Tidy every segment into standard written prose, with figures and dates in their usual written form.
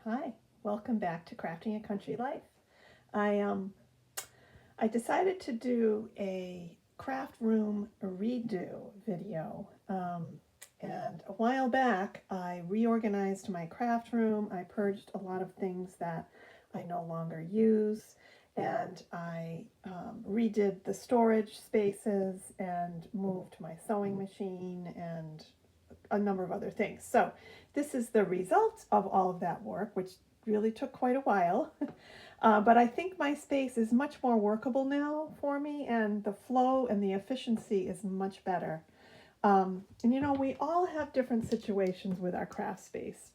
Hi, welcome back to Crafting a Country Life. I I decided to do a craft room redo video. And a while back, I reorganized my craft room. I purged a lot of things that I no longer use, and I redid the storage spaces and moved my sewing machine and a number of other things. So this is the result of all of that work, which really took quite a while. But I think my space is much more workable now for me, and the flow and the efficiency is much better. And you know, we all have different situations with our craft space.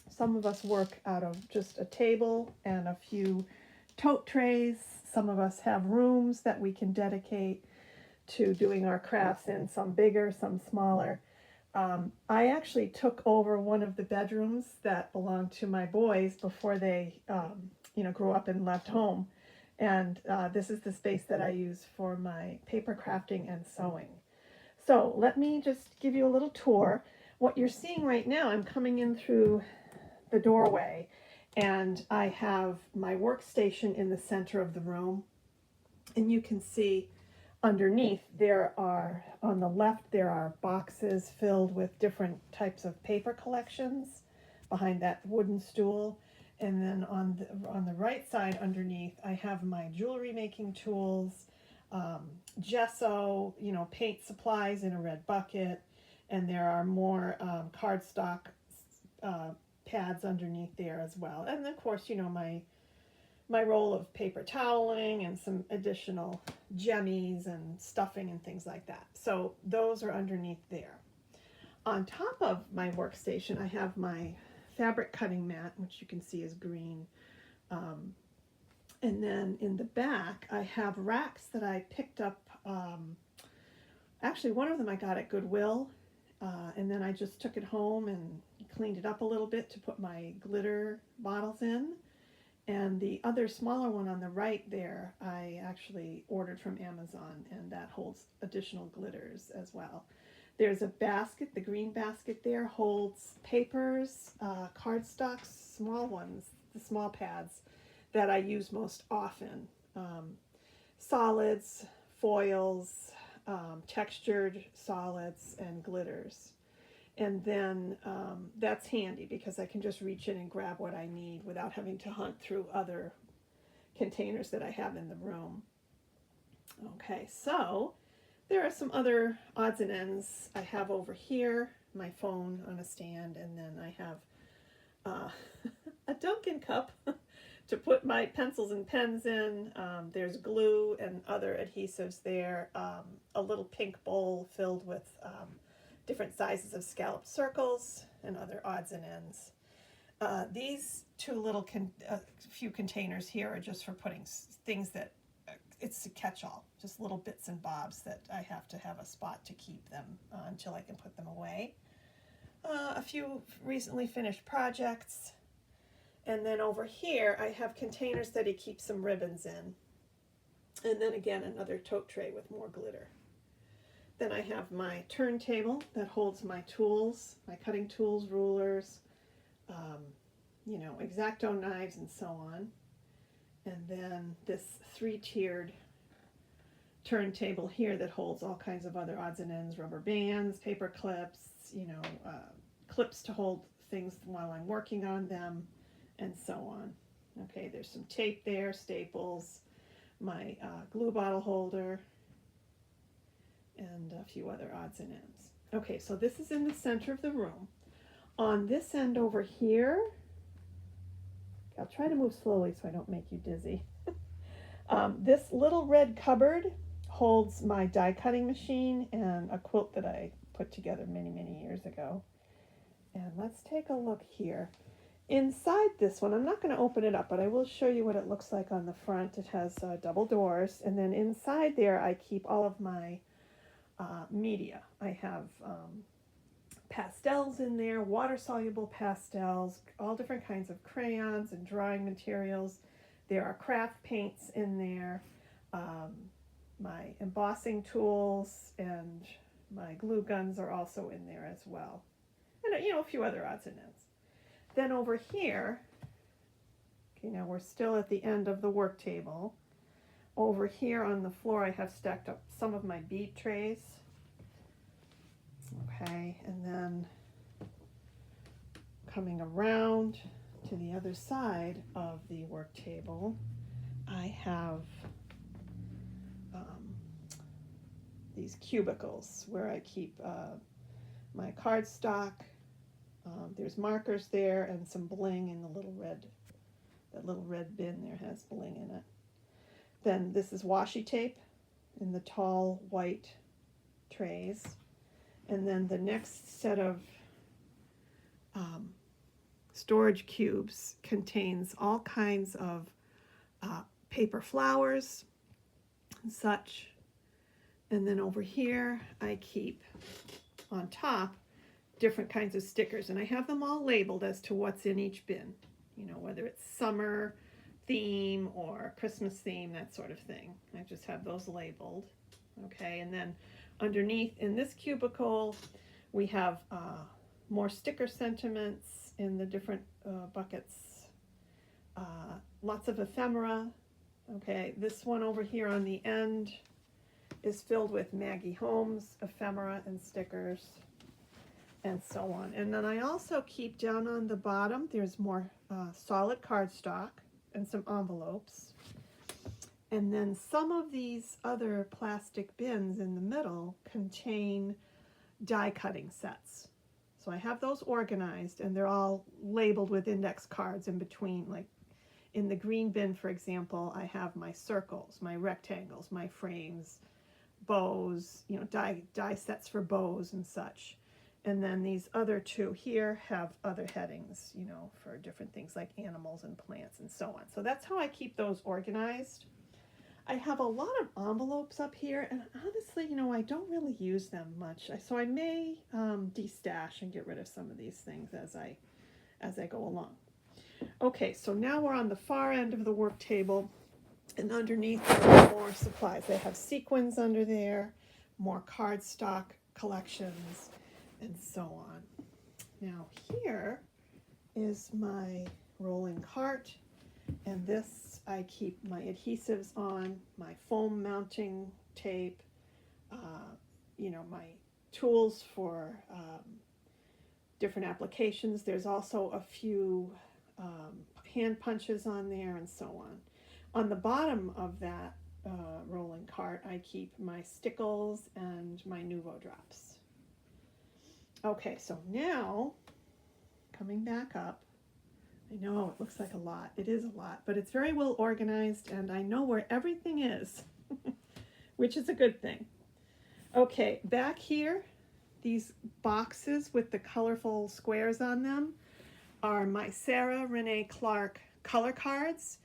Some of us work out of just a table and a few tote trays. Some of us have rooms that we can dedicate to doing our crafts in, some bigger, some smaller. I actually took over one of the bedrooms that belonged to my boys before they, grew up and left home. And this is the space that I use for my paper crafting and sewing. So let me just give you a little tour. What you're seeing right now, I'm coming in through the doorway, and I have my workstation in the center of the room. And you can see underneath on the left, there are boxes filled with different types of paper collections behind that wooden stool. And then on the right side underneath, I have my jewelry making tools, gesso, paint supplies in a red bucket, and there are more cardstock pads underneath there as well. And of course, my roll of paper toweling and some additional jemmies and stuffing and things like that. So those are underneath there. On top of my workstation, I have my fabric cutting mat, which you can see is green. And then in the back, I have racks that I picked up. Actually, one of them I got at Goodwill. And then I just took it home and cleaned it up a little bit to put my glitter bottles in. And the other smaller one on the right there, I actually ordered from Amazon, and that holds additional glitters as well. There's a basket, the green basket there holds papers, cardstocks, small ones, the small pads that I use most often. Solids, foils, textured solids, and glitters. And then that's handy because I can just reach in and grab what I need without having to hunt through other containers that I have in the room. Okay, so there are some other odds and ends I have over here. My phone on a stand, and then I have a Dunkin' cup to put my pencils and pens in. There's glue and other adhesives there. A little pink bowl filled with different sizes of scalloped circles and other odds and ends. These two little few containers here are just for putting things that it's a catch-all, just little bits and bobs that I have to have a spot to keep them until I can put them away. A few recently finished projects. And then over here I have containers that he keeps some ribbons in. And then again another tote tray with more glitter. Then I have my turntable that holds my tools, my cutting tools, rulers, X-Acto knives and so on. And then this three-tiered turntable here that holds all kinds of other odds and ends, rubber bands, paper clips, clips to hold things while I'm working on them, and so on. Okay, there's some tape there, staples, my glue bottle holder, and a few other odds and ends. Okay, so this is in the center of the room. On this end over here, I'll try to move slowly so I don't make you dizzy. This little red cupboard holds my die cutting machine and a quilt that I put together many, many years ago. And let's take a look here. Inside this one, I'm not going to open it up, but I will show you what it looks like on the front. It has double doors, and then inside there I keep all of my media. I have pastels in there, water-soluble pastels, all different kinds of crayons and drawing materials. There are craft paints in there, my embossing tools, and my glue guns are also in there as well. And a few other odds and ends. Then over here, Okay, now we're still at the end of the work table. Over here on the floor I have stacked up some of my bead trays. Okay, and then coming around to the other side of the work table, I have these cubicles where I keep my cardstock. There's markers there and some bling in the that little red bin there has bling in it. Then this is washi tape in the tall white trays. And then the next set of storage cubes contains all kinds of paper flowers and such. And then over here I keep on top different kinds of stickers, and I have them all labeled as to what's in each bin, you know, whether it's summer theme or Christmas theme, that sort of thing. I just have those labeled. Okay, and then underneath in this cubicle we have more sticker sentiments in the different buckets, lots of ephemera. Okay, this one over here on the end is filled with Maggie Holmes ephemera and stickers and so on. And then I also keep down on the bottom, there's more solid cardstock and some envelopes. And then some of these other plastic bins in the middle contain die cutting sets. So I have those organized and they're all labeled with index cards in between. Like in the green bin, for example, I have my circles, my rectangles, my frames, bows, you know, die sets for bows and such. And then these other two here have other headings, you know, for different things like animals and plants and so on. So that's how I keep those organized. I have a lot of envelopes up here, and honestly, you know, I don't really use them much. So I may destash and get rid of some of these things as I go along. Okay, so now we're on the far end of the work table. And underneath there are more supplies. They have sequins under there, more cardstock collections, and so on. Now here is my rolling cart, and this I keep my adhesives on, my foam mounting tape, you know, my tools for different applications. There's also a few hand punches on there and so on. On the bottom of that rolling cart, I keep my stickles and my Nuvo drops. Okay, so now, coming back up, I know it looks like a lot. It is a lot, but it's very well organized, and I know where everything is, which is a good thing. Okay, back here, these boxes with the colorful squares on them are my Sarah Renee Clark color cards.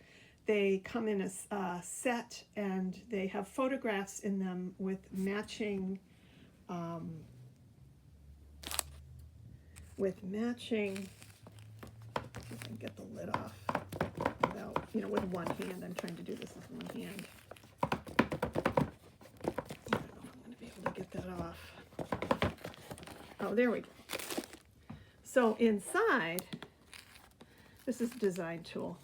They come in a set, and they have photographs in them with matching, if I can get the lid off without, you know, with one hand. I'm trying to do this with one hand. I don't know if I'm going to be able to get that off. Oh, there we go. So inside, this is a design tool.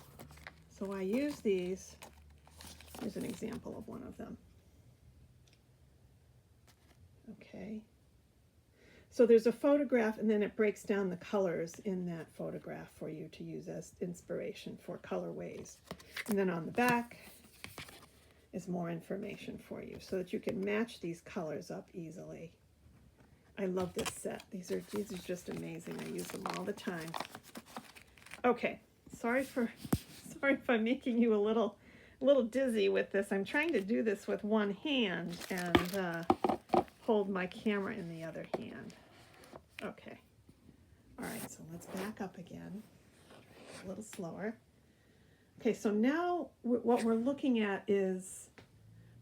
So I use these. Here's an example of one of them. Okay. So there's a photograph, and then it breaks down the colors in that photograph for you to use as inspiration for colorways. And then on the back is more information for you so that you can match these colors up easily. I love this set. These are just amazing. I use them all the time. Okay, sorry if I'm making you a little dizzy with this. I'm trying to do this with one hand and hold my camera in the other hand. Okay. All right, so let's back up again. A little slower. Okay, so now what we're looking at is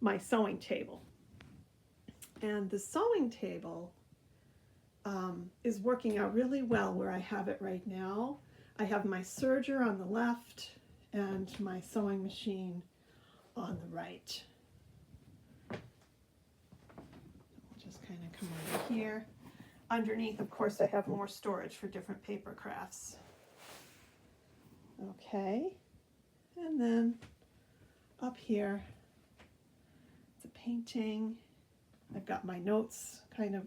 my sewing table. And the sewing table is working out really well where I have it right now. I have my serger on the left and my sewing machine on the right. I'll just kind of come over here. Underneath, of course, I have more storage for different paper crafts. Okay. then up here, it's a painting. I've got my notes kind of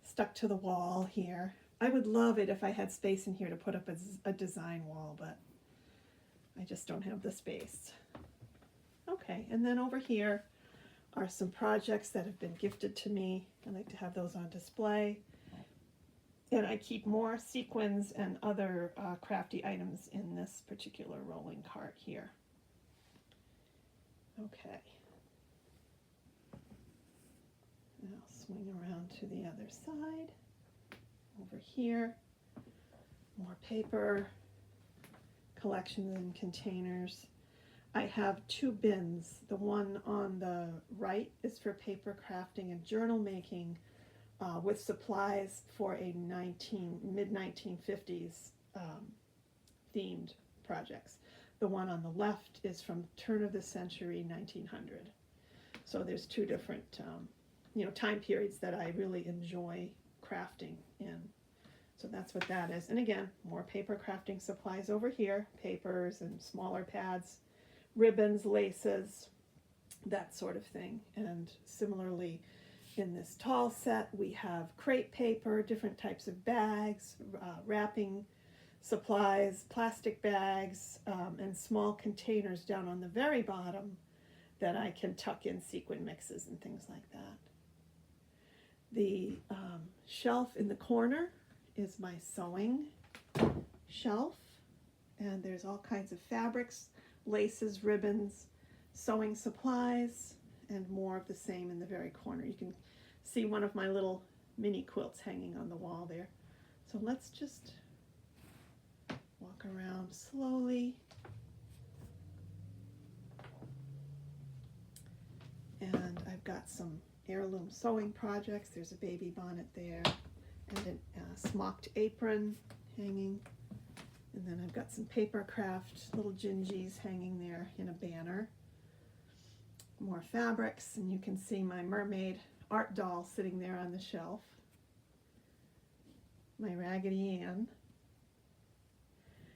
stuck to the wall here. I would love it if I had space in here to put up a design wall, but I just don't have the space. Okay, and then over here are some projects that have been gifted to me. I like to have those on display. And I keep more sequins and other crafty items in this particular rolling cart here. Okay. Now swing around to the other side. Over here, more paper, collections and containers. I have two bins. The one on the right is for paper crafting and journal making with supplies for a mid-1950s themed projects. The one on the left is from turn of the century, 1900. So there's two different time periods that I really enjoy crafting in. So that's what that is. And again, more paper crafting supplies over here, papers and smaller pads, ribbons, laces, that sort of thing. And similarly, in this tall set, we have crepe paper, different types of bags, wrapping supplies, plastic bags, and small containers down on the very bottom that I can tuck in sequin mixes and things like that. The shelf in the corner is my sewing shelf, and there's all kinds of fabrics, laces, ribbons, sewing supplies, and more of the same in the very corner. You can see one of my little mini quilts hanging on the wall there. So let's just walk around slowly. And I've got some heirloom sewing projects. There's a baby bonnet there and a smocked apron hanging. And then I've got some paper craft, little gingies hanging there in a banner. More fabrics, and you can see my mermaid art doll sitting there on the shelf. My Raggedy Ann.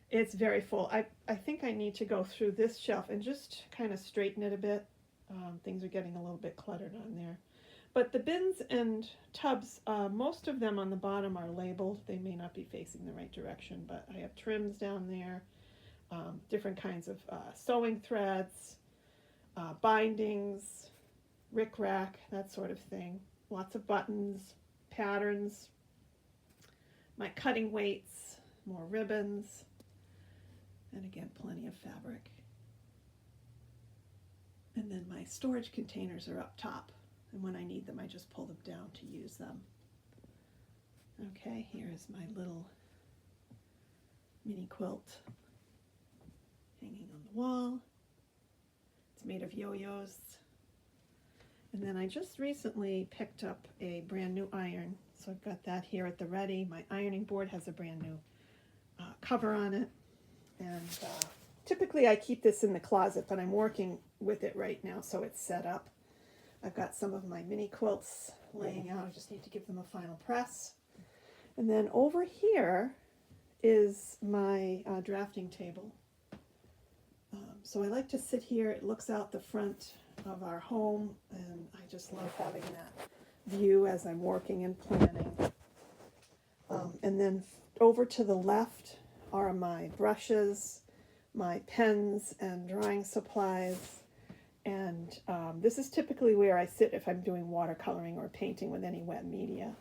It's very full. I think I need to go through this shelf and just kind of straighten it a bit. Things are getting a little bit cluttered on there. But the bins and tubs, most of them on the bottom are labeled. They may not be facing the right direction, but I have trims down there, different kinds of sewing threads, bindings, rickrack, that sort of thing. Lots of buttons, patterns, my cutting weights, more ribbons, and again, plenty of fabric. And then my storage containers are up top. And when I need them, I just pull them down to use them. Okay, here's my little mini quilt hanging on the wall. It's made of yo-yos. And then I just recently picked up a brand new iron. So I've got that here at the ready. My ironing board has a brand new cover on it. And typically I keep this in the closet, but I'm working with it right now, so it's set up. I've got some of my mini quilts laying out. I just need to give them a final press. And then over here is my drafting table. So I like to sit here. It looks out the front of our home, and I just love having that view as I'm working and planning. And then over to the left are my brushes, my pens and drawing supplies. And this is typically where I sit if I'm doing watercoloring or painting with any wet media.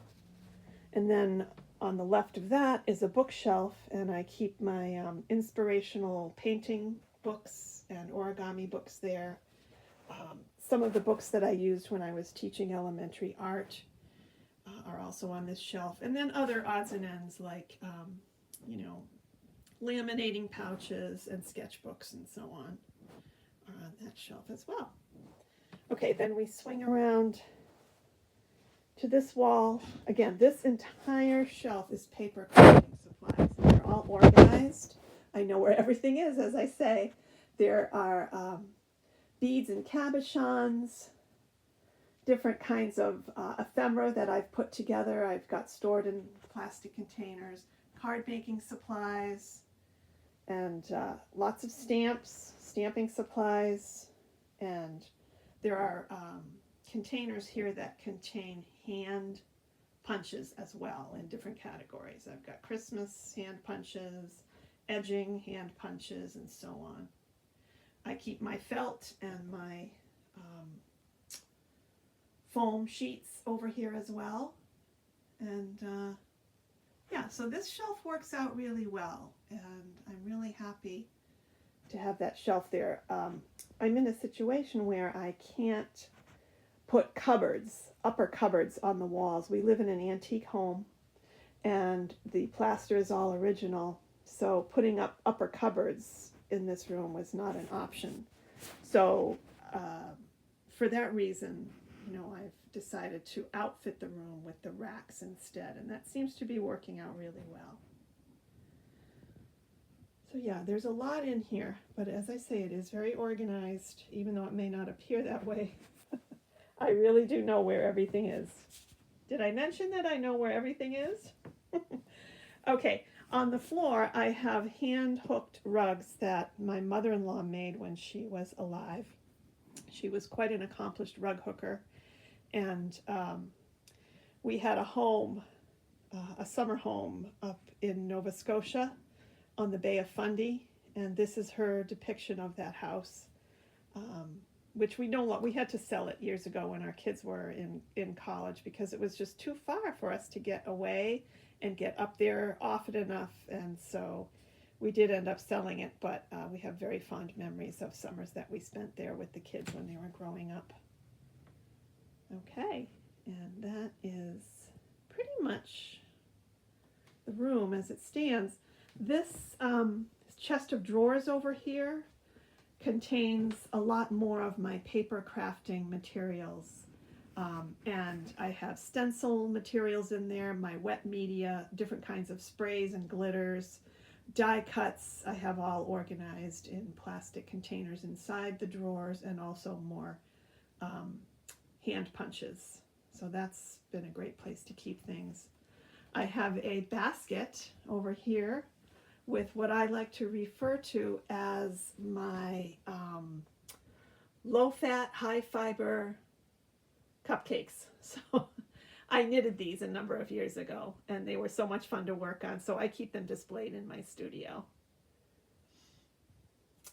And then on the left of that is a bookshelf, and I keep my inspirational painting books and origami books there. Some of the books that I used when I was teaching elementary art are also on this shelf. And then other odds and ends like, laminating pouches and sketchbooks and so on are on that shelf as well. Okay, then we swing around to this wall. Again, this entire shelf is paper crafting supplies. They're all organized. I know where everything is, as I say. There are beads and cabochons, different kinds of ephemera that I've put together. I've got stored in plastic containers, card making supplies, and lots of stamps, stamping supplies, and there are containers here that contain hand punches as well in different categories. I've got Christmas hand punches, edging hand punches, and so on. I keep my felt and my foam sheets over here as well. And yeah, so this shelf works out really well, and I'm really happy to have that shelf there. I'm in a situation where I can't put cupboards, upper cupboards on the walls. We live in an antique home, and the plaster is all original, so putting up upper cupboards in this room was not an option. So for that reason, I've decided to outfit the room with the racks instead, and that seems to be working out really well. So yeah, there's a lot in here, but as I say, it is very organized, even though it may not appear that way. I really do know where everything is. Did I mention that I know where everything is? Okay, on the floor I have hand-hooked rugs that my mother-in-law made when she was alive. She was quite an accomplished rug hooker, and we had a home, a summer home up in Nova Scotia on the Bay of Fundy, and this is her depiction of that house, which we had to sell it years ago when our kids were in college, because it was just too far for us to get away and get up there often enough, and so we did end up selling it, but we have very fond memories of summers that we spent there with the kids when they were growing up. Okay, and that is pretty much the room as it stands. This chest of drawers over here contains a lot more of my paper crafting materials, and I have stencil materials in there, my wet media, different kinds of sprays and glitters, die cuts. I have all organized in plastic containers inside the drawers, and also more hand punches. So that's been a great place to keep things. I have a basket over here with what I like to refer to as my low-fat, high-fiber cupcakes. So I knitted these a number of years ago, and they were so much fun to work on, so I keep them displayed in my studio.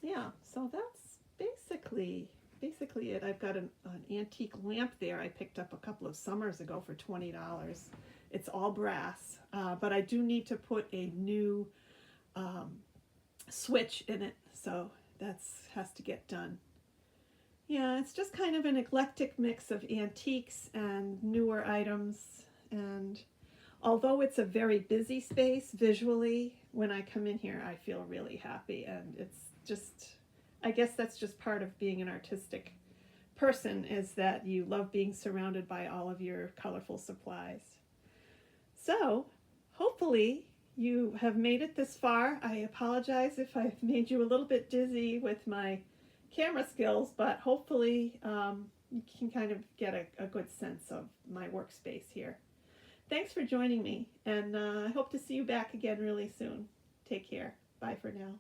Yeah, so that's basically it. I've got an antique lamp there I picked up a couple of summers ago for $20. It's all brass, but I do need to put a new switch in it, so that has to get done. Yeah, it's just kind of an eclectic mix of antiques and newer items, and although it's a very busy space visually, when I come in here I feel really happy, and it's just, I guess that's just part of being an artistic person, is that you love being surrounded by all of your colorful supplies. So hopefully you have made it this far. I apologize if I've made you a little bit dizzy with my camera skills, but hopefully you can kind of get a good sense of my workspace here. Thanks for joining me, and I hope to see you back again really soon. Take care. Bye for now.